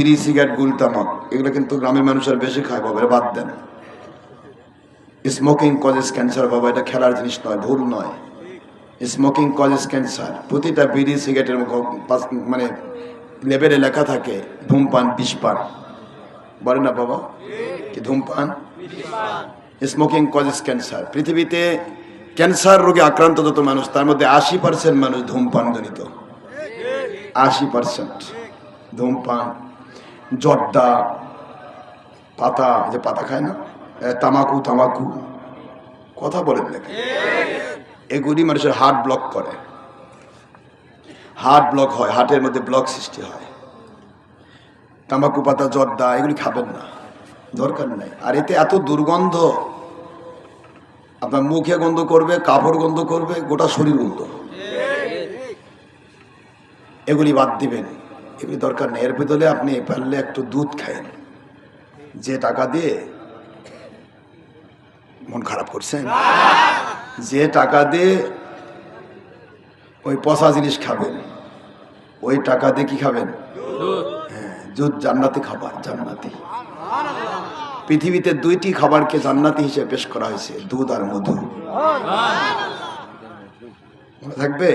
বিড়ি সিগারেট গুল তামাক এগুলো কিন্তু গ্রামের মানুষের বেশি খায় বাবা, বাদ দেন। স্মোকিং কজেস ক্যান্সার বাবা, এটা খেলার জিনিস নয়, ভুল নয়। Smoking causes cancer. প্রতিটা বিড়ি সিগারেটের মানে লেবেলে লেখা থাকে ধূমপান বিষপান, বলে না বাবা কি ধূমপান? Smoking causes cancer. পৃথিবীতে ক্যান্সার রোগে আক্রান্ত যত মানুষ তার মধ্যে 80% মানুষ ধূমপান জনিত। 80% ধূমপান, জর্দা, পাতা, যে পাতা খায় না, তামাকু তামাকু, কথা বলেন নাকি, এগুলি মানুষের হার্ট ব্লক করে। হার্ট ব্লক হয়, হার্টের মধ্যে ব্লক সৃষ্টি হয়। তামাকু পাতা, জর্দা এগুলি খাবেন না, দরকার নাই। আর এতে এত দুর্গন্ধ, আপনার মুখে গন্ধ করবে, কাপড় গন্ধ করবে, গোটা শরীর গন্ধ। এগুলি বাদ দিবেন, এগুলি দরকার নেই। এর ভিতরে আপনি পারলে একটু দুধ খায়েন। যে টাকা দিয়ে, মন খারাপ করছেন, যে টাকা দিয়ে ওই পচা জিনিস খাবেন, ওই টাকা দিয়ে কি খাবেন? হ্যাঁ, দুধ জান্নাতি খাবার, জান্নাতি। পৃথিবীতে দুইটি খাবারকে জান্নাতি হিসেবে পেশ করা হয়েছে, দুধ আর মধু। মনে থাকবে?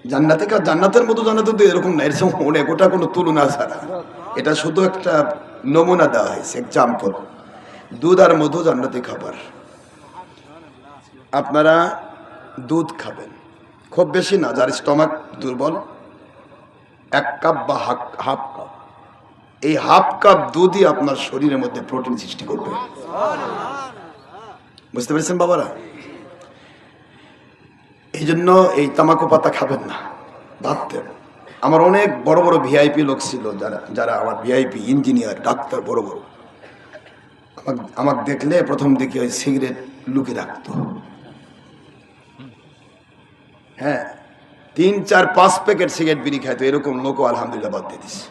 জান্নাতি জান্নাতের মধু, জান্নাত এরকম না, এর সঙ্গে অনেক, ওটা কোনো তুলনা ছাড়া, এটা শুধু একটা নমুনা দেওয়া হয়েছে, এক্সাম্পল। দুধ আর মধু জান্নাতি খাবার। আপনারা দুধ খাবেন, খুব বেশি না, যার স্টমাক দুর্বল 1 কাপ বা হাফ কাপ। এই হাফ কাপ দুধই আপনার শরীরের মধ্যে প্রোটিন সৃষ্টি করবে। বুঝতে পেরেছেন বাবারা? এই জন্য এই তামাকু পাতা খাবেন না, ভাবতেন। আমার অনেক বড় বড় ভিআইপি লোক ছিল, যারা আমার ভিআইপি, ইঞ্জিনিয়ার, ডাক্তার, বড় বড়, আমাকে দেখলে প্রথম দিকে ওই সিগারেট লুকিয়ে রাখতো। হ্যাঁ, 3, 4, 5 প্যাকেট সিগারেট বিড়ি খাইতো, এরকম লোকও আলহামদুলিল্লাহ বাদ দিয়ে দিচ্ছে।